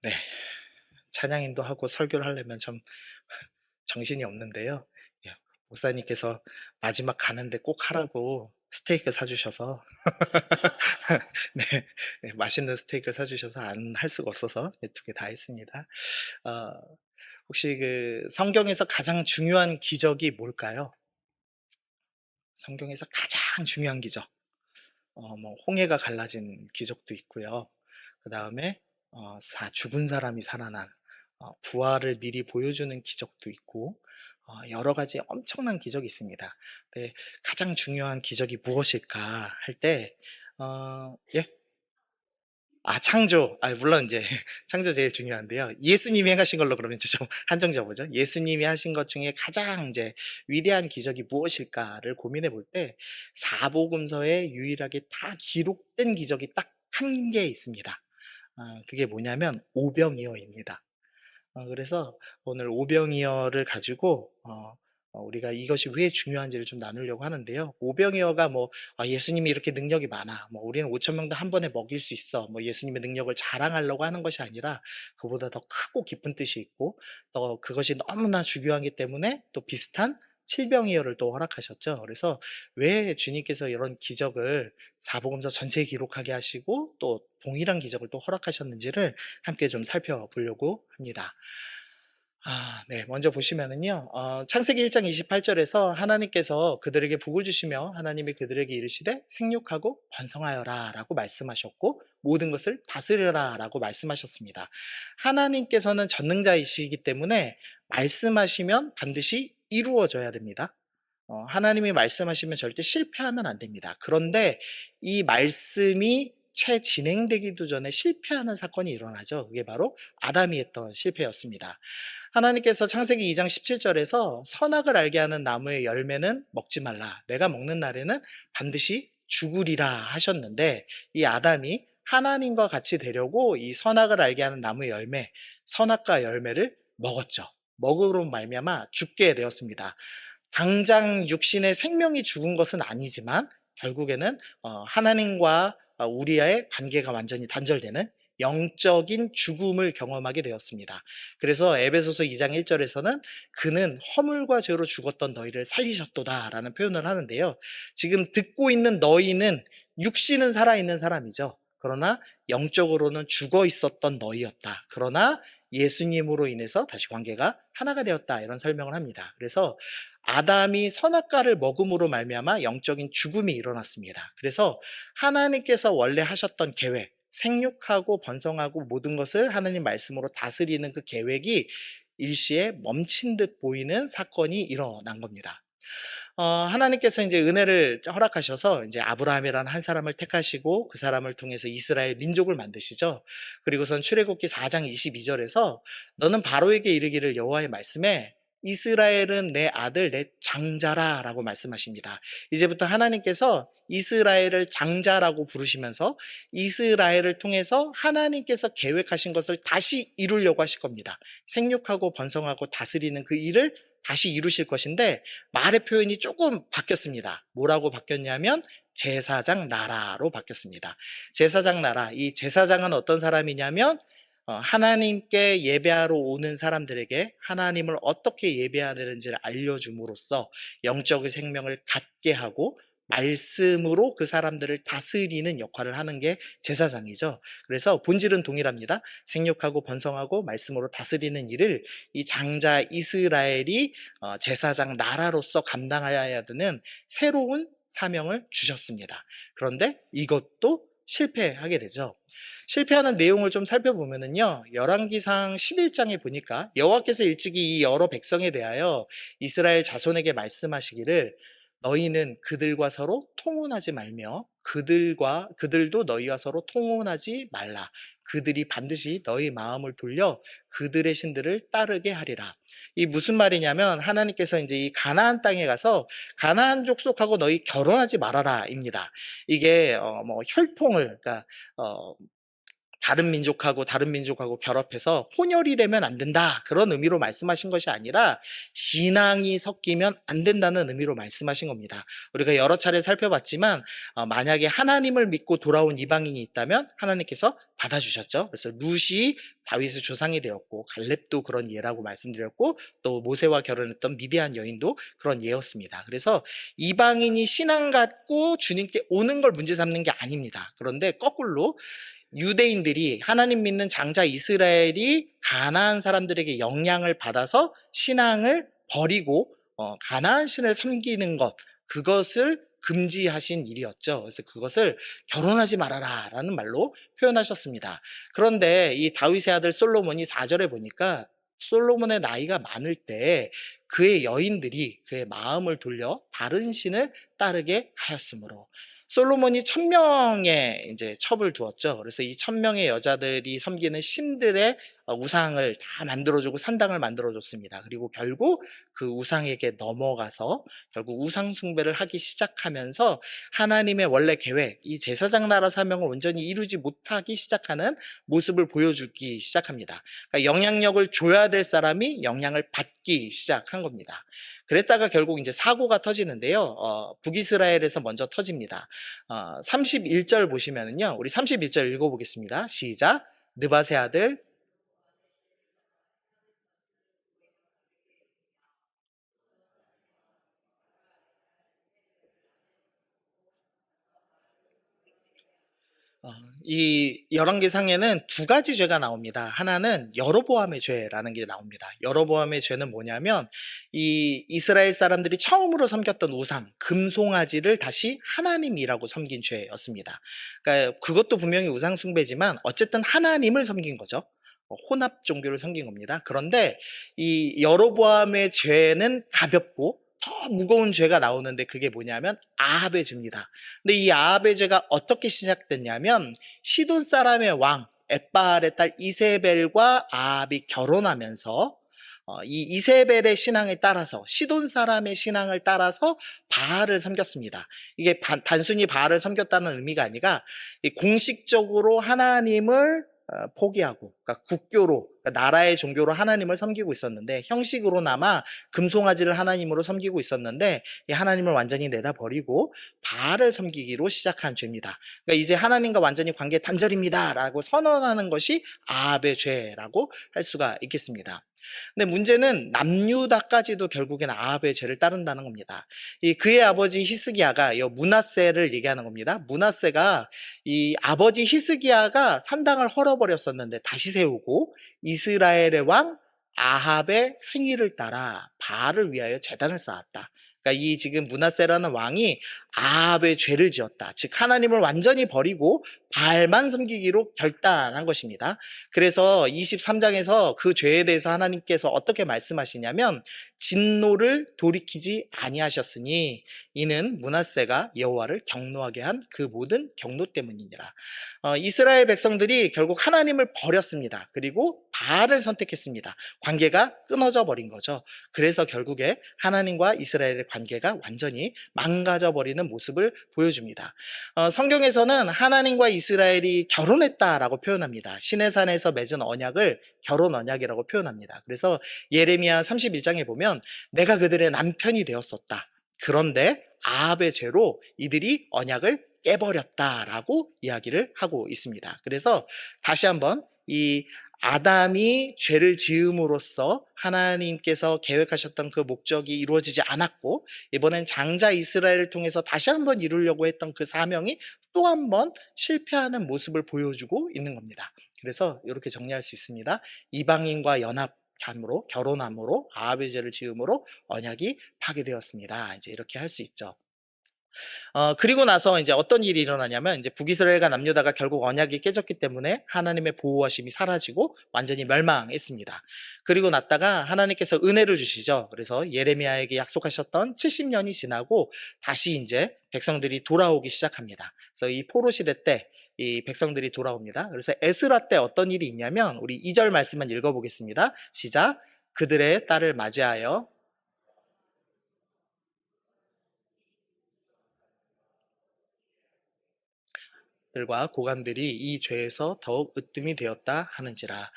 네. 찬양인도 하고 설교를 하려면 참 정신이 없는데요. 예, 목사님께서 마지막 가는데 꼭 하라고 스테이크 사주셔서 네, 네, 맛있는 스테이크를 사주셔서 안 할 수가 없어서 두 개 다 했습니다. 어, 혹시 그 성경에서 가장 중요한 기적이 뭘까요? 성경에서 가장 중요한 기적. 뭐 홍해가 갈라진 기적도 있고요. 그 다음에 죽은 사람이 살아난 부활을 미리 보여주는 기적도 있고 여러 가지 엄청난 기적이 있습니다. 네, 가장 중요한 기적이 무엇일까 할 때, 예? 창조. 물론 이제 창조 제일 중요한데요. 예수님이 행하신 걸로 그러면 이제 좀 한정 지어보죠. 예수님이 하신 것 중에 가장 이제 위대한 기적이 무엇일까를 고민해 볼 때 사복음서에 유일하게 다 기록된 기적이 딱 한 개 있습니다. 그게 뭐냐면 오병이어입니다. 그래서 오늘 오병이어를 가지고 우리가 이것이 왜 중요한지를 좀 나누려고 하는데요. 오병이어가 뭐 예수님이 이렇게 능력이 많아, 뭐 우리는 5천 명도 한 번에 먹일 수 있어, 뭐 예수님의 능력을 자랑하려고 하는 것이 아니라 그보다 더 크고 깊은 뜻이 있고 또 그것이 너무나 중요하기 때문에 또 비슷한 칠병이어를 또 허락하셨죠. 그래서 왜 주님께서 이런 기적을 사복음서 전체에 기록하게 하시고 또 동일한 기적을 또 허락하셨는지를 함께 좀 살펴보려고 합니다. 네. 먼저 보시면은요. 창세기 1장 28절에서 하나님께서 그들에게 복을 주시며 하나님이 그들에게 이르시되 생육하고 번성하여라 라고 말씀하셨고 모든 것을 다스려라 라고 말씀하셨습니다. 하나님께서는 전능자이시기 때문에 말씀하시면 반드시 이루어져야 됩니다. 하나님이 말씀하시면 절대 실패하면 안 됩니다. 그런데 이 말씀이 채 진행되기도 전에 실패하는 사건이 일어나죠. 그게 바로 아담이 했던 실패였습니다. 하나님께서 창세기 2장 17절에서 선악을 알게 하는 나무의 열매는 먹지 말라. 내가 먹는 날에는 반드시 죽으리라 하셨는데 이 아담이 하나님과 같이 되려고 이 선악을 알게 하는 나무의 열매, 선악과 열매를 먹었죠. 먹으로 말미암아 죽게 되었습니다. 당장 육신의 생명이 죽은 것은 아니지만 결국에는 하나님과 우리의 관계가 완전히 단절되는 영적인 죽음을 경험하게 되었습니다. 그래서 에베소서 2장 1절에서는 그는 허물과 죄로 죽었던 너희를 살리셨도다라는 표현을 하는데요. 지금 듣고 있는 너희는 육신은 살아있는 사람이죠. 그러나 영적으로는 죽어 있었던 너희였다. 그러나 예수님으로 인해서 다시 관계가 하나가 되었다. 이런 설명을 합니다. 그래서 아담이 선악과를 먹음으로 말미암아 영적인 죽음이 일어났습니다. 그래서 하나님께서 원래 하셨던 계획, 생육하고 번성하고 모든 것을 하나님 말씀으로 다스리는 그 계획이 일시에 멈춘 듯 보이는 사건이 일어난 겁니다. 하나님께서 이제 은혜를 허락하셔서 이제 아브라함이라는 한 사람을 택하시고 그 사람을 통해서 이스라엘 민족을 만드시죠. 그리고선 출애굽기 4장 22절에서 너는 바로에게 이르기를 여호와의 말씀에 이스라엘은 내 아들 내 장자라라고 말씀하십니다. 이제부터 하나님께서 이스라엘을 장자라고 부르시면서 이스라엘을 통해서 하나님께서 계획하신 것을 다시 이루려고 하실 겁니다. 생육하고 번성하고 다스리는 그 일을 다시 이루실 것인데 말의 표현이 조금 바뀌었습니다. 뭐라고 바뀌었냐면 제사장 나라로 바뀌었습니다. 제사장 나라, 이 제사장은 어떤 사람이냐면 하나님께 예배하러 오는 사람들에게 하나님을 어떻게 예배해야 되는지를 알려줌으로써 영적인 생명을 갖게 하고 말씀으로 그 사람들을 다스리는 역할을 하는 게 제사장이죠. 그래서 본질은 동일합니다. 생육하고 번성하고 말씀으로 다스리는 일을 이 장자 이스라엘이 제사장 나라로서 감당해야 되는 새로운 사명을 주셨습니다. 그런데 이것도 실패하게 되죠. 실패하는 내용을 좀 살펴보면은요, 열왕기상 11장에 보니까 여호와께서 일찍이 이 여러 백성에 대하여 이스라엘 자손에게 말씀하시기를 너희는 그들과 서로 통혼하지 말며 그들도 너희와 서로 통혼하지 말라. 그들이 반드시 너희 마음을 돌려 그들의 신들을 따르게 하리라. 이 무슨 말이냐면 하나님께서 이제 이 가나안 땅에 가서 가나안 족속하고 너희 결혼하지 말아라입니다. 이게 뭐 혈통을 그러니까 다른 민족하고 결합해서 혼혈이 되면 안 된다. 그런 의미로 말씀하신 것이 아니라 신앙이 섞이면 안 된다는 의미로 말씀하신 겁니다. 우리가 여러 차례 살펴봤지만 만약에 하나님을 믿고 돌아온 이방인이 있다면 하나님께서 받아주셨죠. 그래서 룻이 다윗의 조상이 되었고 갈렙도 그런 예라고 말씀드렸고 또 모세와 결혼했던 미디안 여인도 그런 예였습니다. 그래서 이방인이 신앙 갖고 주님께 오는 걸 문제 삼는 게 아닙니다. 그런데 거꾸로 유대인들이 하나님 믿는 장자 이스라엘이 가나안 사람들에게 영향을 받아서 신앙을 버리고 가나안 신을 섬기는 것, 그것을 금지하신 일이었죠. 그래서 그것을 결혼하지 말아라 라는 말로 표현하셨습니다. 그런데 이 다윗의 아들 솔로몬이 4절에 보니까 솔로몬의 나이가 많을 때 그의 여인들이 그의 마음을 돌려 다른 신을 따르게 하였으므로 솔로몬이 1000명의 이제 첩을 두었죠. 그래서 이 1000명의 여자들이 섬기는 신들의 우상을 다 만들어주고 산당을 만들어줬습니다. 그리고 결국 그 우상에게 넘어가서 결국 우상 숭배를 하기 시작하면서 하나님의 원래 계획, 이 제사장 나라 사명을 온전히 이루지 못하기 시작하는 모습을 보여주기 시작합니다. 그러니까 영향력을 줘야 될 사람이 영향을 받기 시작한 겁니다. 그랬다가 결국 이제 사고가 터지는데요. 북이스라엘에서 먼저 터집니다. 31절 보시면은요. 우리 31절 읽어보겠습니다. 시작. 느밧의 아들 어, 이 열왕기상에는 두 가지 죄가 나옵니다. 하나는 여로보암의 죄라는 게 나옵니다. 여로보암의 죄는 뭐냐면 이 이스라엘 사람들이 처음으로 섬겼던 우상 금송아지를 다시 하나님이라고 섬긴 죄였습니다. 그러니까 그것도 분명히 우상 숭배지만 어쨌든 하나님을 섬긴 거죠. 혼합 종교를 섬긴 겁니다. 그런데 이 여로보암의 죄는 가볍고 더 무거운 죄가 나오는데 그게 뭐냐면 아합의 죄입니다. 근데 이 아합의 죄가 어떻게 시작됐냐면 시돈 사람의 왕 엣바알의 딸 이세벨과 아합이 결혼하면서 이 이세벨의 신앙에 따라서 시돈 사람의 신앙을 따라서 바알을 섬겼습니다. 이게 단순히 바알을 섬겼다는 의미가 아니라 공식적으로 하나님을 포기하고, 그러니까 국교로, 그러니까 나라의 종교로 하나님을 섬기고 있었는데, 형식으로나마 금송아지를 하나님으로 섬기고 있었는데, 이 하나님을 완전히 내다버리고 바알을 섬기기로 시작한 죄입니다. 그러니까 이제 하나님과 완전히 관계 단절입니다라고 선언하는 것이 아합의 죄라고 할 수가 있겠습니다. 근데 문제는 남유다까지도 결국엔 아합의 죄를 따른다는 겁니다. 이 그의 아버지 히스기야가 이 므낫세를 얘기하는 겁니다. 므낫세가 이 아버지 히스기야가 산당을 헐어버렸었는데 다시 세우고 이스라엘의 왕 아합의 행위를 따라 바알을 위하여 제단을 쌓았다. 그러니까 이 지금 므낫세라는 왕이 아합의 죄를 지었다. 즉 하나님을 완전히 버리고 바알만 섬기기로 결단한 것입니다. 그래서 23장에서 그 죄에 대해서 하나님께서 어떻게 말씀하시냐면 진노를 돌이키지 아니하셨으니 이는 므낫세가 여호와를 경노하게 한 그 모든 경노 때문이니라. 이스라엘 백성들이 결국 하나님을 버렸습니다. 그리고 바알을 선택했습니다. 관계가 끊어져 버린 거죠. 그래서 결국에 하나님과 이스라엘의 관계가 완전히 망가져 버리는 모습을 보여줍니다. 성경에서는 하나님과 이스라엘이 결혼했다라고 표현합니다. 시내산에서 맺은 언약을 결혼 언약이라고 표현합니다. 그래서 예레미야 31장에 보면 내가 그들의 남편이 되었었다. 그런데 아합의 죄로 이들이 언약을 깨버렸다라고 이야기를 하고 있습니다. 그래서 다시 한번 이 아담이 죄를 지음으로써 하나님께서 계획하셨던 그 목적이 이루어지지 않았고 이번엔 장자 이스라엘을 통해서 다시 한번 이루려고 했던 그 사명이 또 한번 실패하는 모습을 보여주고 있는 겁니다. 그래서 이렇게 정리할 수 있습니다. 이방인과 연합함으로 결혼함으로 아합의 죄를 지음으로 언약이 파괴되었습니다. 이제 이렇게 할 수 있죠. 그리고 나서 이제 어떤 일이 일어나냐면 이제 북이스라엘과 남유다가 결국 언약이 깨졌기 때문에 하나님의 보호하심이 사라지고 완전히 멸망했습니다. 그리고 났다가 하나님께서 은혜를 주시죠. 그래서 예레미야에게 약속하셨던 70년이 지나고 다시 이제 백성들이 돌아오기 시작합니다. 그래서 이 포로 시대 때 이 백성들이 돌아옵니다. 그래서 에스라 때 어떤 일이 있냐면 우리 2절 말씀만 읽어보겠습니다. 시작. 그들의 딸을 맞이하여 가족들과 고관들이 이 죄에서 더욱 으뜸이 되었다 하는지라.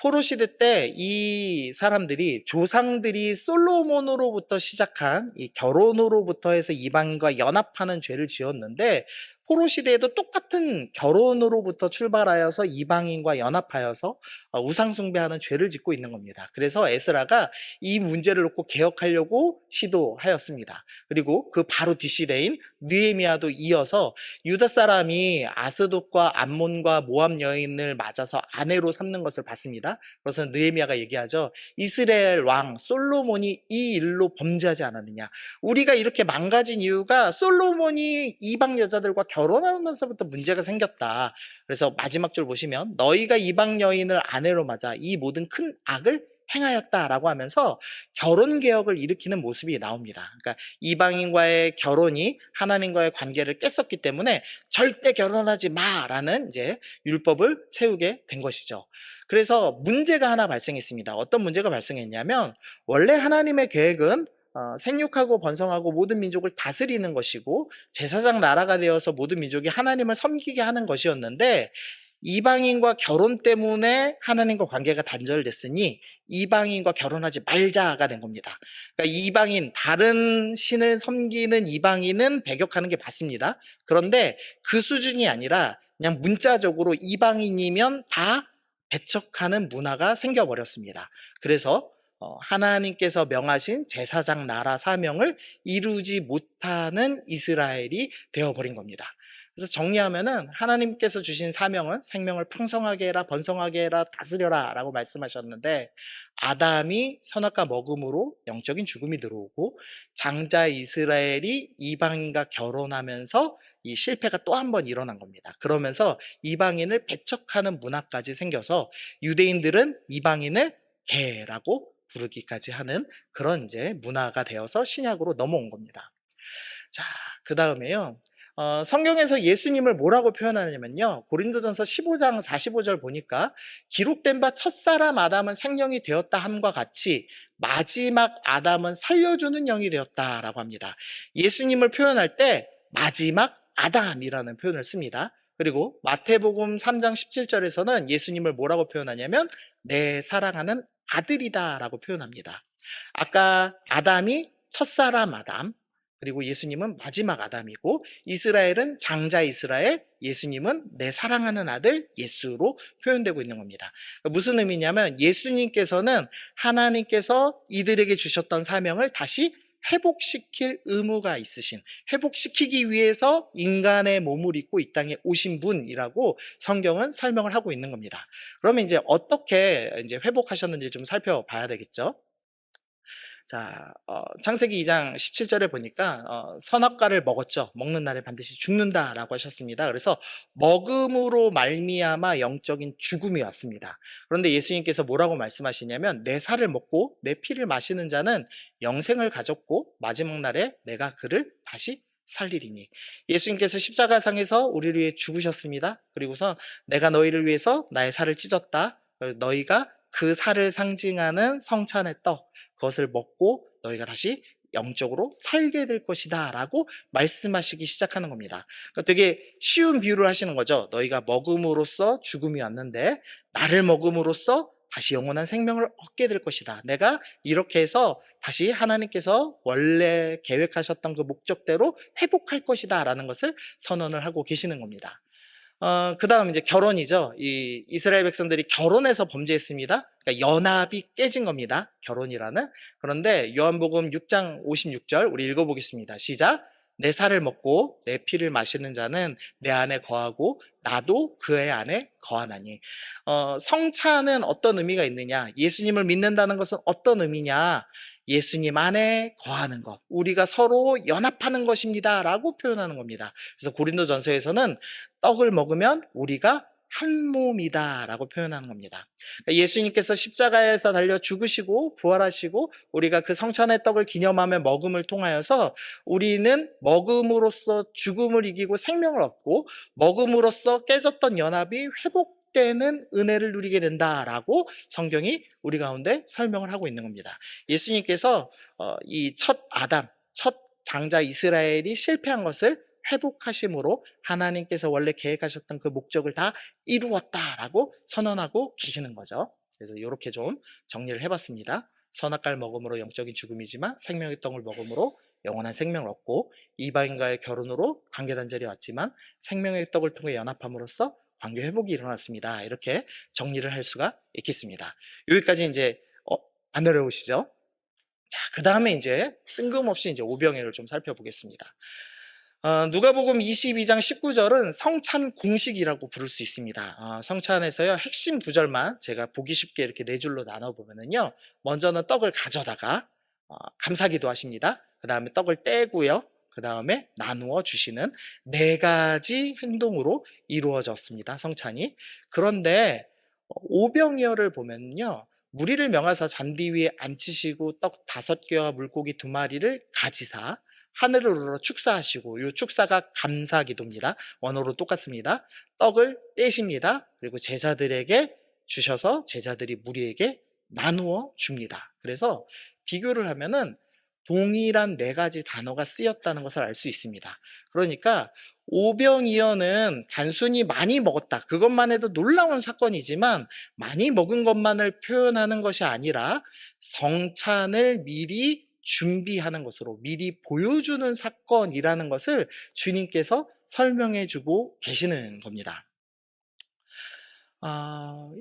포로 시대 때 이 사람들이 조상들이 솔로몬으로부터 시작한 이 결혼으로부터 해서 이방인과 연합하는 죄를 지었는데, 포로 시대에도 똑같은 결혼으로부터 출발하여서 이방인과 연합하여서 우상 숭배하는 죄를 짓고 있는 겁니다. 그래서 에스라가 이 문제를 놓고 개혁하려고 시도하였습니다. 그리고 그 바로 뒷시대인 느헤미야도 이어서 유다 사람이 아스돗과 암몬과 모압 여인을 맞아서 아내로 삼는 것을 봤습니다. 그래서 느헤미야가 얘기하죠. 이스라엘 왕 솔로몬이 이 일로 범죄하지 않았느냐. 우리가 이렇게 망가진 이유가 솔로몬이 이방 여자들과 결혼하면서부터 문제가 생겼다. 그래서 마지막 줄 보시면 너희가 이방 여인을 아내로 맞아 이 모든 큰 악을 행하였다라고 하면서 결혼 개혁을 일으키는 모습이 나옵니다. 그러니까 이방인과의 결혼이 하나님과의 관계를 깼었기 때문에 절대 결혼하지 마라는 이제 율법을 세우게 된 것이죠. 그래서 문제가 하나 발생했습니다. 어떤 문제가 발생했냐면, 원래 하나님의 계획은 생육하고 번성하고 모든 민족을 다스리는 것이고 제사장 나라가 되어서 모든 민족이 하나님을 섬기게 하는 것이었는데, 이방인과 결혼 때문에 하나님과 관계가 단절됐으니 이방인과 결혼하지 말자가 된 겁니다. 그러니까 이방인, 다른 신을 섬기는 이방인은 배격하는 게 맞습니다. 그런데 그 수준이 아니라 그냥 문자적으로 이방인이면 다 배척하는 문화가 생겨버렸습니다. 그래서 하나님께서 명하신 제사장 나라 사명을 이루지 못하는 이스라엘이 되어버린 겁니다. 그래서 정리하면은, 하나님께서 주신 사명은 생명을 풍성하게 해라, 번성하게 해라, 다스려라 라고 말씀하셨는데, 아담이 선악과 먹음으로 영적인 죽음이 들어오고 장자 이스라엘이 이방인과 결혼하면서 이 실패가 또 한 번 일어난 겁니다. 그러면서 이방인을 배척하는 문화까지 생겨서 유대인들은 이방인을 개라고 부르기까지 하는 그런 이제 문화가 되어서 신약으로 넘어온 겁니다. 자, 그 다음에요. 성경에서 예수님을 뭐라고 표현하냐면요. 고린도전서 15장 45절 보니까 기록된 바 첫사람 아담은 생명이 되었다 함과 같이 마지막 아담은 살려주는 영이 되었다라고 합니다. 예수님을 표현할 때 마지막 아담이라는 표현을 씁니다. 그리고 마태복음 3장 17절에서는 예수님을 뭐라고 표현하냐면 내 사랑하는 아들이다라고 표현합니다. 아까 아담이 첫사람 아담, 그리고 예수님은 마지막 아담이고, 이스라엘은 장자 이스라엘, 예수님은 내 사랑하는 아들 예수로 표현되고 있는 겁니다. 무슨 의미냐면, 예수님께서는 하나님께서 이들에게 주셨던 사명을 다시 회복시킬 의무가 있으신, 회복시키기 위해서 인간의 몸을 입고 이 땅에 오신 분이라고 성경은 설명을 하고 있는 겁니다. 그러면 이제 어떻게 이제 회복하셨는지 좀 살펴봐야 되겠죠? 자, 창세기 2장 17절에 보니까 선악과를 먹었죠. 먹는 날에 반드시 죽는다라고 하셨습니다. 그래서 먹음으로 말미암아 영적인 죽음이 왔습니다. 그런데 예수님께서 뭐라고 말씀하시냐면 내 살을 먹고 내 피를 마시는 자는 영생을 가졌고 마지막 날에 내가 그를 다시 살리리니. 예수님께서 십자가상에서 우리를 위해 죽으셨습니다. 그리고서 내가 너희를 위해서 나의 살을 찢었다. 너희가 그 살을 상징하는 성찬의 떡, 그것을 먹고 너희가 다시 영적으로 살게 될 것이다 라고 말씀하시기 시작하는 겁니다. 그러니까 되게 쉬운 비유를 하시는 거죠. 너희가 먹음으로써 죽음이 왔는데 나를 먹음으로써 다시 영원한 생명을 얻게 될 것이다. 내가 이렇게 해서 다시 하나님께서 원래 계획하셨던 그 목적대로 회복할 것이다 라는 것을 선언을 하고 계시는 겁니다. 그 다음 이제 결혼이죠. 이 이스라엘 백성들이 결혼해서 범죄했습니다. 그러니까 연합이 깨진 겁니다. 결혼이라는. 그런데 요한복음 6장 56절 우리 읽어보겠습니다. 시작. 내 살을 먹고 내 피를 마시는 자는 내 안에 거하고 나도 그의 안에 거하나니. 성찬은 어떤 의미가 있느냐? 예수님을 믿는다는 것은 어떤 의미냐? 예수님 안에 거하는 것, 우리가 서로 연합하는 것입니다 라고 표현하는 겁니다. 그래서 고린도전서에서는 떡을 먹으면 우리가 한 몸이다 라고 표현하는 겁니다. 예수님께서 십자가에서 달려 죽으시고 부활하시고 우리가 그 성찬의 떡을 기념하며 먹음을 통하여서 우리는 먹음으로써 죽음을 이기고 생명을 얻고 먹음으로써 깨졌던 연합이 회복되는 은혜를 누리게 된다라고 성경이 우리 가운데 설명을 하고 있는 겁니다. 예수님께서 이 첫 아담, 첫 장자 이스라엘이 실패한 것을 회복하심으로 하나님께서 원래 계획하셨던 그 목적을 다 이루었다라고 선언하고 계시는 거죠. 그래서 이렇게 좀 정리를 해봤습니다. 선악과를 먹음으로 영적인 죽음이지만 생명의 떡을 먹음으로 영원한 생명을 얻고, 이방인과의 결혼으로 관계단절이 왔지만 생명의 떡을 통해 연합함으로써 관계 회복이 일어났습니다. 이렇게 정리를 할 수가 있겠습니다. 여기까지 이제 안 어려우시죠? 자, 그 다음에 이제 뜬금없이 이제 오병이어를 좀 살펴보겠습니다. 누가복음 22장 19절은 성찬 공식이라고 부를 수 있습니다. 성찬에서요, 핵심 구절만 제가 보기 쉽게 이렇게 네 줄로 나눠보면은요, 먼저는 떡을 가져다가 감사기도 하십니다. 그 다음에 떡을 떼고요, 그 다음에 나누어 주시는 네 가지 행동으로 이루어졌습니다, 성찬이. 그런데 오병이어를 보면요, 무리를 명하사 잔디 위에 앉히시고 떡 5개와 물고기 2마리를 가지사 하늘을 우러러 축사하시고, 이 축사가 감사기도입니다. 원어로 똑같습니다. 떡을 떼십니다. 그리고 제자들에게 주셔서 제자들이 무리에게 나누어 줍니다. 그래서 비교를 하면은 동일한 네 가지 단어가 쓰였다는 것을 알 수 있습니다. 그러니까 오병이어는 단순히 많이 먹었다, 그것만 해도 놀라운 사건이지만 많이 먹은 것만을 표현하는 것이 아니라 성찬을 미리 준비하는 것으로 미리 보여주는 사건이라는 것을 주님께서 설명해 주고 계시는 겁니다.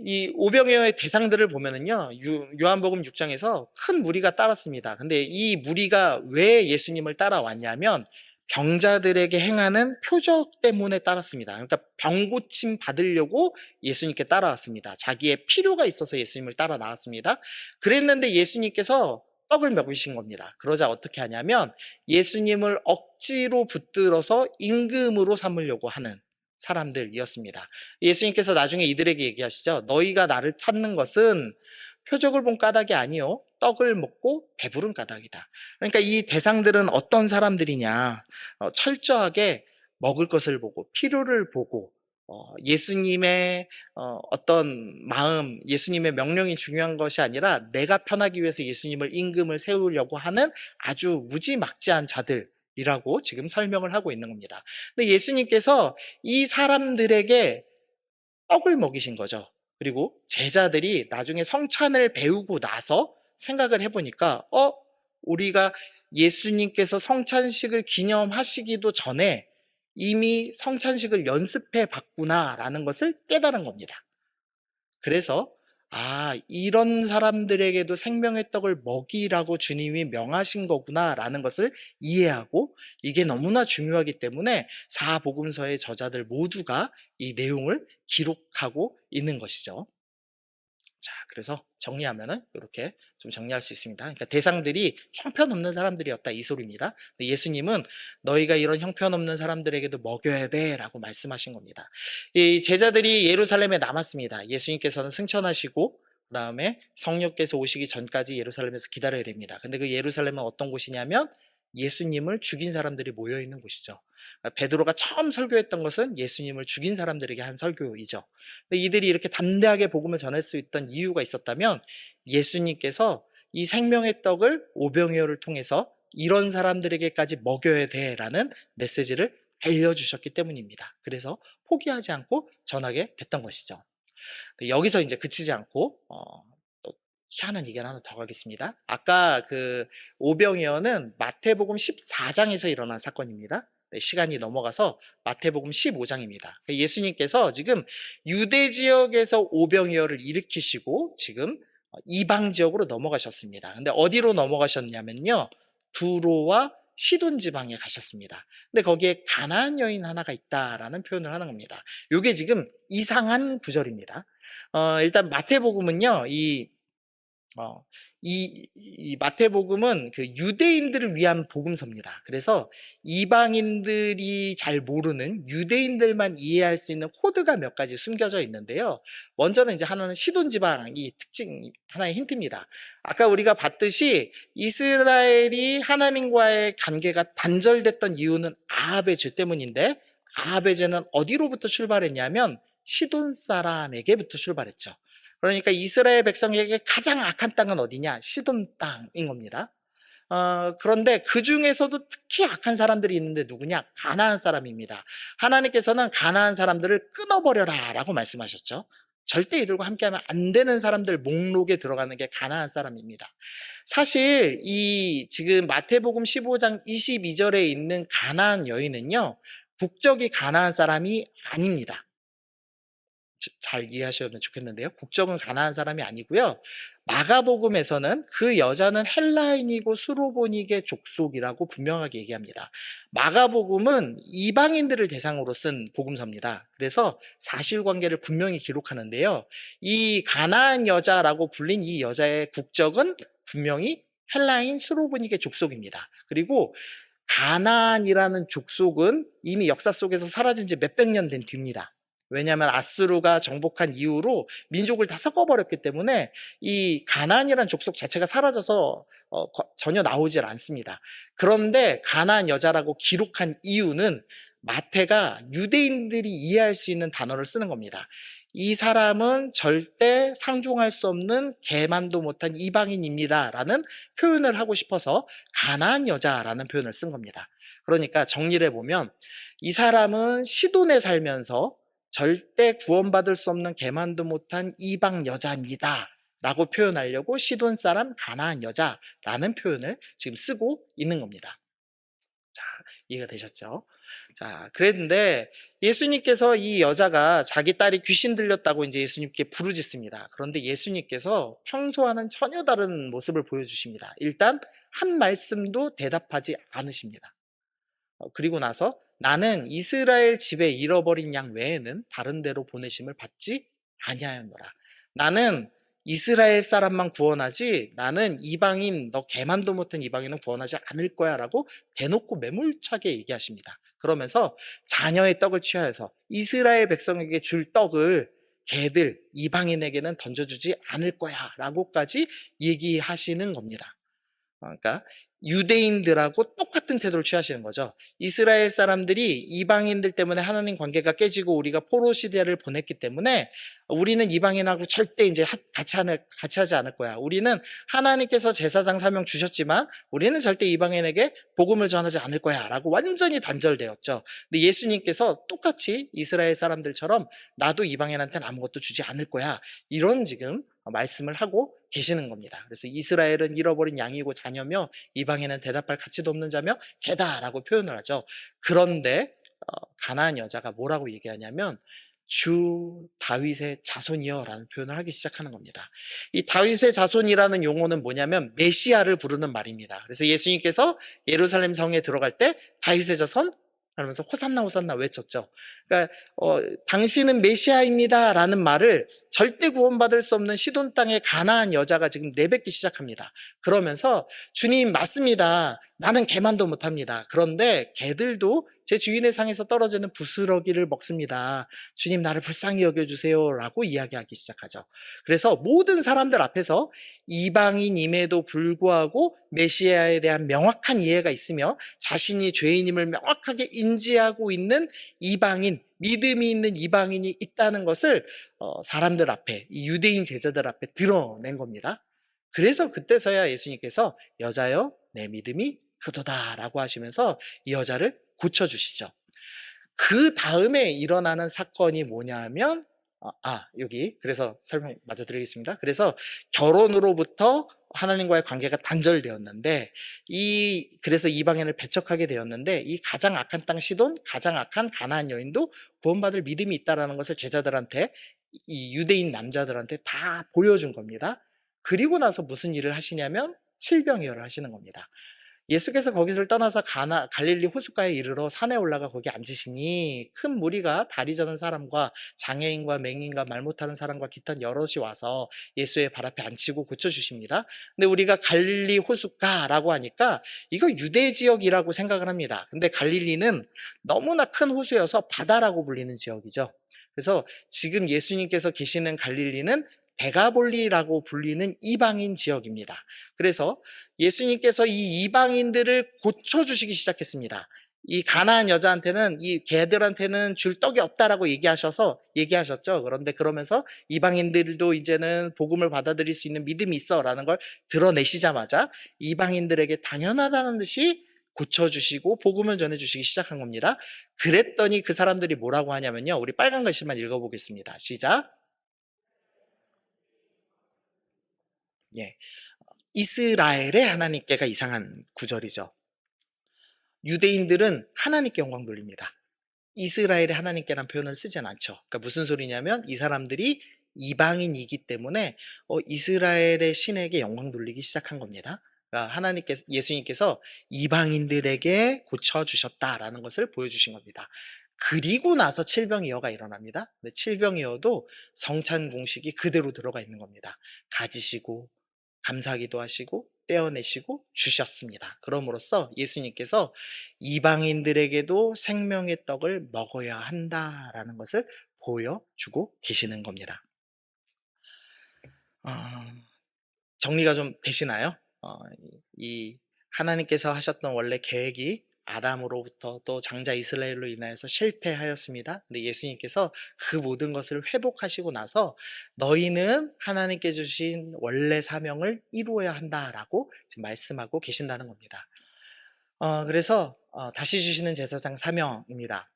이 오병이어의 대상들을 보면은요, 요한복음 6장에서 큰 무리가 따랐습니다. 근데 이 무리가 왜 예수님을 따라왔냐면 병자들에게 행하는 표적 때문에 따랐습니다. 그러니까 병 고침 받으려고 예수님께 따라왔습니다. 자기의 필요가 있어서 예수님을 따라 나왔습니다. 그랬는데 예수님께서 떡을 먹이신 겁니다. 그러자 어떻게 하냐면 예수님을 억지로 붙들어서 임금으로 삼으려고 하는 사람들이었습니다. 예수님께서 나중에 이들에게 얘기하시죠. 너희가 나를 찾는 것은 표적을 본 까닭이 아니요, 떡을 먹고 배부른 까닭이다. 그러니까 이 대상들은 어떤 사람들이냐, 철저하게 먹을 것을 보고 필요를 보고 예수님의 어떤 마음, 예수님의 명령이 중요한 것이 아니라 내가 편하기 위해서 예수님을 임금을 세우려고 하는 아주 무지막지한 자들이라고 지금 설명을 하고 있는 겁니다. 근데 예수님께서 이 사람들에게 떡을 먹이신 거죠. 그리고 제자들이 나중에 성찬을 배우고 나서 생각을 해보니까 우리가 예수님께서 성찬식을 기념하시기도 전에 이미 성찬식을 연습해 봤구나라는 것을 깨달은 겁니다. 그래서 이런 사람들에게도 생명의 떡을 먹이라고 주님이 명하신 거구나라는 것을 이해하고, 이게 너무나 중요하기 때문에 사복음서의 저자들 모두가 이 내용을 기록하고 있는 것이죠. 자, 그래서 정리하면은 이렇게 좀 정리할 수 있습니다. 그러니까 대상들이 형편없는 사람들이었다, 이 소리입니다. 예수님은 너희가 이런 형편없는 사람들에게도 먹여야 돼라고 말씀하신 겁니다. 이 제자들이 예루살렘에 남았습니다. 예수님께서는 승천하시고 그 다음에 성령께서 오시기 전까지 예루살렘에서 기다려야 됩니다. 근데 그 예루살렘은 어떤 곳이냐면 예수님을 죽인 사람들이 모여있는 곳이죠. 베드로가 처음 설교했던 것은 예수님을 죽인 사람들에게 한 설교이죠. 근데 이들이 이렇게 담대하게 복음을 전할 수 있던 이유가 있었다면 예수님께서 이 생명의 떡을 오병이어를 통해서 이런 사람들에게까지 먹여야 돼라는 메시지를 알려주셨기 때문입니다. 그래서 포기하지 않고 전하게 됐던 것이죠. 여기서 이제 그치지 않고 또 희한한 얘기를 하나 더 하겠습니다. 아까 그 오병이어는 마태복음 14장에서 일어난 사건입니다. 시간이 넘어가서 마태복음 15장입니다. 예수님께서 지금 유대 지역에서 오병이어를 일으키시고 지금 이방 지역으로 넘어가셨습니다. 근데 어디로 넘어가셨냐면요, 두로와 시돈 지방에 가셨습니다. 근데 거기에 가나안 여인 하나가 있다라는 표현을 하는 겁니다. 이게 지금 이상한 구절입니다. 일단 마태복음은요, 이 마태복음은 그 유대인들을 위한 복음서입니다. 그래서 이방인들이 잘 모르는, 유대인들만 이해할 수 있는 코드가 몇 가지 숨겨져 있는데요. 먼저는 이제 하나는 시돈 지방이 특징, 하나의 힌트입니다. 아까 우리가 봤듯이 이스라엘이 하나님과의 관계가 단절됐던 이유는 아합의 죄 때문인데, 아합의 죄는 어디로부터 출발했냐면 시돈 사람에게부터 출발했죠. 그러니까 이스라엘 백성에게 가장 악한 땅은 어디냐? 시돈 땅인 겁니다. 그런데 그 중에서도 특히 악한 사람들이 있는데 누구냐? 가나안 사람입니다. 하나님께서는 가나안 사람들을 끊어버려라 라고 말씀하셨죠. 절대 이들과 함께하면 안 되는 사람들 목록에 들어가는 게 가나안 사람입니다. 사실 이 지금 마태복음 15장 22절에 있는 가나안 여인은요, 국적이 가나안 사람이 아닙니다. 잘 이해하시면 좋겠는데요. 국적은 가나안 사람이 아니고요. 마가복음에서는 그 여자는 헬라인이고 수로보니게 족속이라고 분명하게 얘기합니다. 마가복음은 이방인들을 대상으로 쓴 복음서입니다. 그래서 사실관계를 분명히 기록하는데요. 이 가나안 여자라고 불린 이 여자의 국적은 분명히 헬라인 수로보니게 족속입니다. 그리고 가나안이라는 족속은 이미 역사 속에서 사라진 지 몇백 년 된 뒤입니다. 왜냐하면 아수르가 정복한 이후로 민족을 다 섞어버렸기 때문에 이 가나안이라는 족속 자체가 사라져서 전혀 나오질 않습니다. 그런데 가나안 여자라고 기록한 이유는 마태가 유대인들이 이해할 수 있는 단어를 쓰는 겁니다. 이 사람은 절대 상종할 수 없는 개만도 못한 이방인입니다 라는 표현을 하고 싶어서 가나안 여자라는 표현을 쓴 겁니다. 그러니까 정리를 해보면 이 사람은 시돈에 살면서 절대 구원받을 수 없는 개만도 못한 이방 여자입니다 라고 표현하려고 시돈 사람 가나안 여자라는 표현을 지금 쓰고 있는 겁니다. 자, 이해가 되셨죠? 자, 그랬는데 예수님께서 이 여자가 자기 딸이 귀신 들렸다고 이제 예수님께 부르짖습니다. 그런데 예수님께서 평소와는 전혀 다른 모습을 보여주십니다. 일단 한 말씀도 대답하지 않으십니다. 그리고 나서 나는 이스라엘 집에 잃어버린 양 외에는 다른 데로 보내심을 받지 아니하였노라. 나는 이스라엘 사람만 구원하지 나는 이방인 너 개만도 못한 이방인은 구원하지 않을 거야 라고 대놓고 매몰차게 얘기하십니다. 그러면서 자녀의 떡을 취하여서 이스라엘 백성에게 줄 떡을 개들 이방인에게는 던져주지 않을 거야 라고까지 얘기하시는 겁니다. 그러니까 유대인들하고 똑같은 태도를 취하시는 거죠. 이스라엘 사람들이 이방인들 때문에 하나님 관계가 깨지고 우리가 포로 시대를 보냈기 때문에 우리는 이방인하고 절대 이제 같이 하지 않을 거야. 우리는 하나님께서 제사장 사명 주셨지만 우리는 절대 이방인에게 복음을 전하지 않을 거야 라고 완전히 단절되었죠. 근데 예수님께서 똑같이 이스라엘 사람들처럼 나도 이방인한테는 아무것도 주지 않을 거야 이런 지금 말씀을 하고 계시는 겁니다. 그래서 이스라엘은 잃어버린 양이고 자녀며 이방인은 대답할 가치도 없는 자며 개다라고 표현을 하죠. 그런데 가나안 여자가 뭐라고 얘기하냐면 주 다윗의 자손이여 라는 표현을 하기 시작하는 겁니다. 이 다윗의 자손이라는 용어는 뭐냐면 메시아를 부르는 말입니다. 그래서 예수님께서 예루살렘 성에 들어갈 때 다윗의 자손 하면서 호산나 호산나 외쳤죠. 그러니까 당신은 메시아입니다 라는 말을 절대 구원받을 수 없는 시돈 땅의 가나안 여자가 지금 내뱉기 시작합니다. 그러면서 주님 맞습니다. 나는 개만도 못합니다. 그런데 개들도 제 주인의 상에서 떨어지는 부스러기를 먹습니다. 주님 나를 불쌍히 여겨주세요 라고 이야기하기 시작하죠. 그래서 모든 사람들 앞에서 이방인임에도 불구하고 메시아에 대한 명확한 이해가 있으며 자신이 죄인임을 명확하게 인지하고 있는 이방인, 믿음이 있는 이방인이 있다는 것을 사람들 앞에, 이 유대인 제자들 앞에 드러낸 겁니다. 그래서 그때서야 예수님께서 여자여 내 믿음이 그도다라고 하시면서 이 여자를 고쳐주시죠. 그 다음에 일어나는 사건이 뭐냐면 여기 그래서 설명 마저 드리겠습니다. 그래서 결혼으로부터 하나님과의 관계가 단절되었는데 그래서 이방인을 배척하게 되었는데 이 가장 악한 땅 시돈, 가장 악한 가나안 여인도 구원받을 믿음이 있다라는 것을 제자들한테 이 유대인 남자들한테 다 보여준 겁니다. 그리고 나서 무슨 일을 하시냐면 질병이어를 하시는 겁니다. 예수께서 거기서 떠나서 갈릴리 호숫가에 이르러 산에 올라가 거기 앉으시니 큰 무리가 다리 저는 사람과 장애인과 맹인과 말 못하는 사람과 기타 여럿이 와서 예수의 발 앞에 앉히고 고쳐주십니다. 근데 우리가 갈릴리 호숫가라고 하니까 이거 유대 지역이라고 생각을 합니다. 근데 갈릴리는 너무나 큰 호수여서 바다라고 불리는 지역이죠. 그래서 지금 예수님께서 계시는 갈릴리는 데가볼리라고 불리는 이방인 지역입니다. 그래서 예수님께서 이 이방인들을 고쳐주시기 시작했습니다. 이 가나안 여자한테는 이 걔들한테는 줄 떡이 없다라고 얘기하셨죠. 그런데 그러면서 이방인들도 이제는 복음을 받아들일 수 있는 믿음이 있어라는 걸 드러내시자마자 이방인들에게 당연하다는 듯이 고쳐주시고 복음을 전해주시기 시작한 겁니다. 그랬더니 그 사람들이 뭐라고 하냐면요. 우리 빨간 글씨만 읽어보겠습니다. 시작. 예, 이스라엘의 하나님께가 이상한 구절이죠. 유대인들은 하나님께 영광 돌립니다. 이스라엘의 하나님께란 표현을 쓰진 않죠. 그러니까 무슨 소리냐면 이 사람들이 이방인이기 때문에 이스라엘의 신에게 영광 돌리기 시작한 겁니다. 그러니까 예수님께서 이방인들에게 고쳐주셨다라는 것을 보여주신 겁니다. 그리고 나서 칠병이어가 일어납니다. 근데 칠병이어도 성찬 공식이 그대로 들어가 있는 겁니다. 가지시고 감사기도 하시고 떼어내시고 주셨습니다. 그럼으로써 예수님께서 이방인들에게도 생명의 떡을 먹어야 한다라는 것을 보여주고 계시는 겁니다. 어, 정리가 좀 되시나요? 이 하나님께서 하셨던 원래 계획이 아담으로부터 또 장자 이스라엘로 인하여서 실패하였습니다. 근데 예수님께서 그 모든 것을 회복하시고 나서 너희는 하나님께 주신 원래 사명을 이루어야 한다라고 지금 말씀하고 계신다는 겁니다. 그래서 다시 주시는 제사장 사명입니다.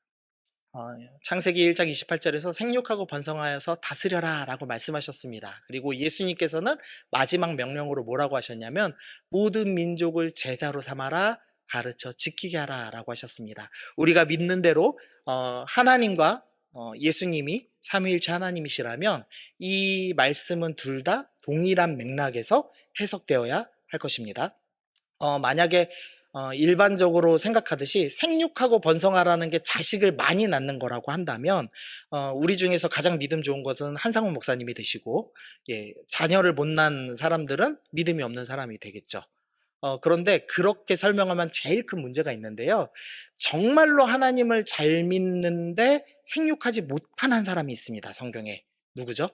창세기 1장 28절에서 생육하고 번성하여서 다스려라 라고 말씀하셨습니다. 그리고 예수님께서는 마지막 명령으로 뭐라고 하셨냐면 모든 민족을 제자로 삼아라 가르쳐 지키게 하라 라고 하셨습니다. 우리가 믿는 대로 하나님과 예수님이 삼위일체 하나님이시라면 이 말씀은 둘 다 동일한 맥락에서 해석되어야 할 것입니다. 만약에 일반적으로 생각하듯이 생육하고 번성하라는 게 자식을 많이 낳는 거라고 한다면 우리 중에서 가장 믿음 좋은 것은 한상훈 목사님이 되시고, 예, 자녀를 못 낳은 사람들은 믿음이 없는 사람이 되겠죠. 그런데 그렇게 설명하면 제일 큰 문제가 있는데요. 정말로 하나님을 잘 믿는데 생육하지 못한 한 사람이 있습니다. 성경에. 누구죠?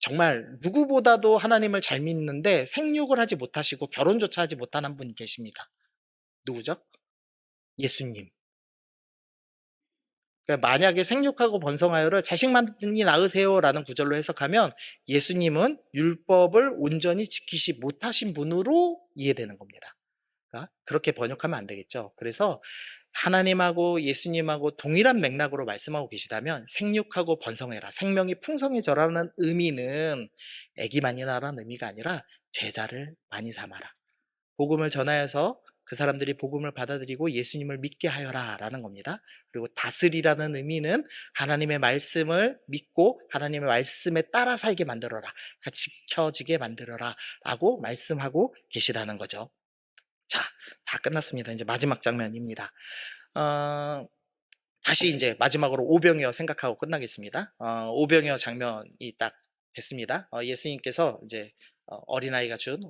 정말 누구보다도 하나님을 잘 믿는데 생육을 하지 못하시고 결혼조차 하지 못한 한 분이 계십니다. 누구죠? 예수님. 그러니까 만약에 생육하고 번성하여를 자식 많이 낳으세요라는 구절로 해석하면 예수님은 율법을 온전히 지키지 못하신 분으로 이해되는 겁니다. 그러니까 그렇게 번역하면 안 되겠죠. 그래서 하나님하고 예수님하고 동일한 맥락으로 말씀하고 계시다면 생육하고 번성해라, 생명이 풍성해져라는 의미는 애기 많이 낳으라는 의미가 아니라 제자를 많이 삼아라, 복음을 전하여서 그 사람들이 복음을 받아들이고 예수님을 믿게 하여라 라는 겁니다. 그리고 다스리라는 의미는 하나님의 말씀을 믿고 하나님의 말씀에 따라 살게 만들어라, 그러니까 지켜지게 만들어라 라고 말씀하고 계시다는 거죠. 자, 다 끝났습니다. 이제 마지막 장면입니다. 다시 이제 마지막으로 오병이어 생각하고 끝나겠습니다. 오병이어 장면이 딱 됐습니다. 예수님께서 이제 어린아이가 준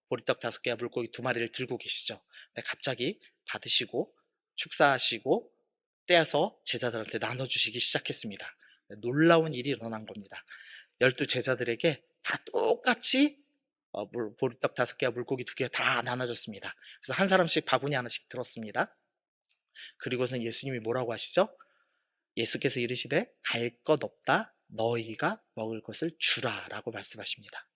보리떡 5개와 물고기 2마리를 들고 계시죠. 근데 갑자기 받으시고 축사하시고 떼어서 제자들한테 나눠주시기 시작했습니다. 놀라운 일이 일어난 겁니다. 12제자들에게 다 똑같이 보리떡 5개와 물고기 2개 다 나눠줬습니다. 그래서 한 사람씩 바구니 하나씩 들었습니다. 그리고선 예수님이 뭐라고 하시죠? 예수께서 이르시되 갈 것 없다, 너희가 먹을 것을 주라 라고 말씀하십니다.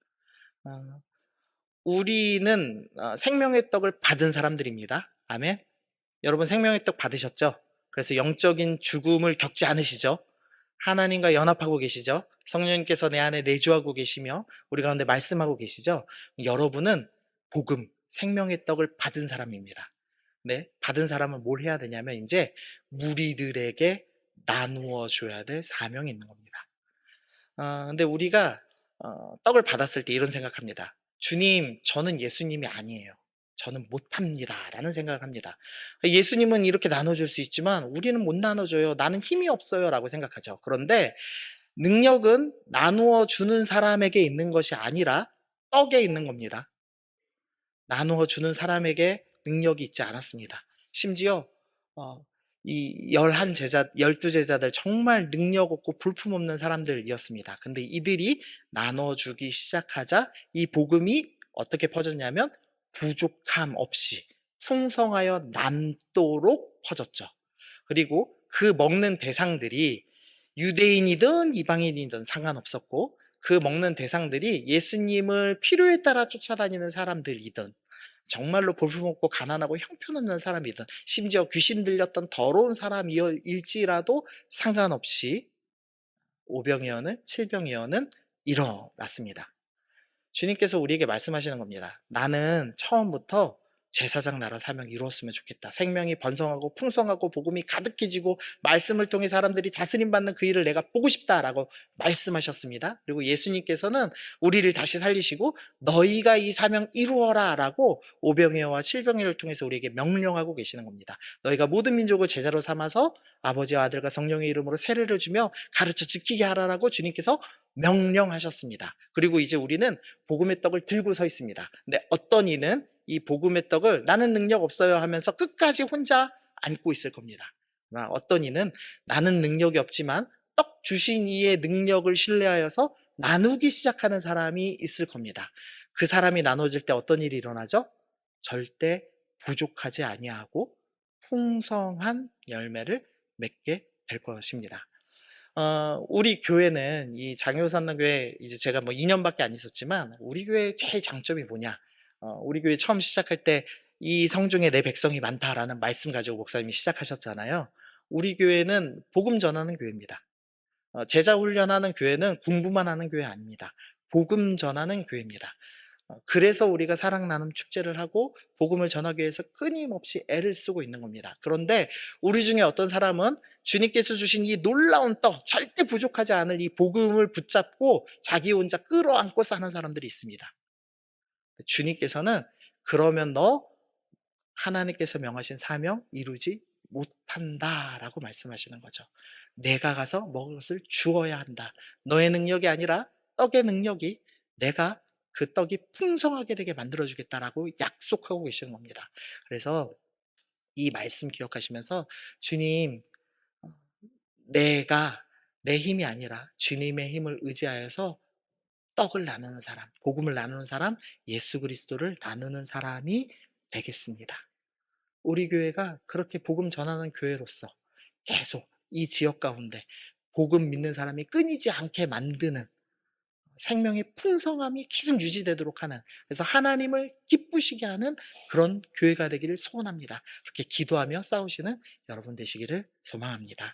우리는 생명의 떡을 받은 사람들입니다. 아멘. 여러분 생명의 떡 받으셨죠? 그래서 영적인 죽음을 겪지 않으시죠? 하나님과 연합하고 계시죠? 성령님께서 내 안에 내주하고 계시며 우리 가운데 말씀하고 계시죠? 여러분은 복음, 생명의 떡을 받은 사람입니다. 네, 받은 사람은 뭘 해야 되냐면 이제 무리들에게 나누어 줘야 될 사명이 있는 겁니다. 근데 우리가 떡을 받았을 때 이런 생각합니다. 주님, 저는 예수님이 아니에요. 저는 못합니다 라는 생각을 합니다. 예수님은 이렇게 나눠줄 수 있지만 우리는 못 나눠줘요. 나는 힘이 없어요 라고 생각하죠. 그런데 능력은 나누어 주는 사람에게 있는 것이 아니라 떡에 있는 겁니다. 나누어 주는 사람에게 능력이 있지 않았습니다. 심지어 이 12제자들 정말 능력 없고 볼품없는 사람들이었습니다. 근데 이들이 나눠주기 시작하자 이 복음이 어떻게 퍼졌냐면 부족함 없이 풍성하여 남도록 퍼졌죠. 그리고 그 먹는 대상들이 유대인이든 이방인이든 상관없었고, 그 먹는 대상들이 예수님을 필요에 따라 쫓아다니는 사람들이든, 정말로 볼품없고 가난하고 형편없는 사람이든, 심지어 귀신 들렸던 더러운 사람일지라도 상관없이 오병이어는 칠병이어는 일어났습니다. 주님께서 우리에게 말씀하시는 겁니다. 나는 처음부터 제사장 나라 사명 이루었으면 좋겠다. 생명이 번성하고 풍성하고 복음이 가득해지고 말씀을 통해 사람들이 다스림받는 그 일을 내가 보고 싶다라고 말씀하셨습니다. 그리고 예수님께서는 우리를 다시 살리시고 너희가 이 사명 이루어라 라고 오병이어와 칠병이어를 통해서 우리에게 명령하고 계시는 겁니다. 너희가 모든 민족을 제자로 삼아서 아버지와 아들과 성령의 이름으로 세례를 주며 가르쳐 지키게 하라라고 주님께서 명령하셨습니다. 그리고 이제 우리는 복음의 떡을 들고 서 있습니다. 근데 어떤 이는 이 복음의 떡을 나는 능력 없어요 하면서 끝까지 혼자 안고 있을 겁니다. 그러나 어떤 이는 나는 능력이 없지만 떡 주신 이의 능력을 신뢰하여서 나누기 시작하는 사람이 있을 겁니다. 그 사람이 나눠질 때 어떤 일이 일어나죠? 절대 부족하지 아니하고 풍성한 열매를 맺게 될 것입니다. 우리 교회는 이 장효산교회 이제 제가 뭐 2년밖에 안 있었지만 우리 교회의 제일 장점이 뭐냐? 우리 교회 처음 시작할 때 이 성중에 내 백성이 많다라는 말씀 가지고 목사님이 시작하셨잖아요. 우리 교회는 복음 전하는 교회입니다. 제자 훈련하는 교회는 공부만 하는 교회 아닙니다. 복음 전하는 교회입니다. 그래서 우리가 사랑 나눔 축제를 하고 복음을 전하기 위해서 끊임없이 애를 쓰고 있는 겁니다. 그런데 우리 중에 어떤 사람은 주님께서 주신 이 놀라운 떡, 절대 부족하지 않을 이 복음을 붙잡고 자기 혼자 끌어안고 사는 사람들이 있습니다. 주님께서는 그러면 너 하나님께서 명하신 사명 이루지 못한다라고 말씀하시는 거죠. 내가 가서 먹을 것을 주어야 한다. 너의 능력이 아니라 떡의 능력이 내가 그 떡이 풍성하게 되게 만들어주겠다라고 약속하고 계시는 겁니다. 그래서 이 말씀 기억하시면서 주님, 내가 내 힘이 아니라 주님의 힘을 의지하여서 떡을 나누는 사람, 복음을 나누는 사람, 예수 그리스도를 나누는 사람이 되겠습니다. 우리 교회가 그렇게 복음 전하는 교회로서 계속 이 지역 가운데 복음 믿는 사람이 끊이지 않게 만드는 생명의 풍성함이 계속 유지되도록 하는, 그래서 하나님을 기쁘시게 하는 그런 교회가 되기를 소원합니다. 그렇게 기도하며 싸우시는 여러분 되시기를 소망합니다.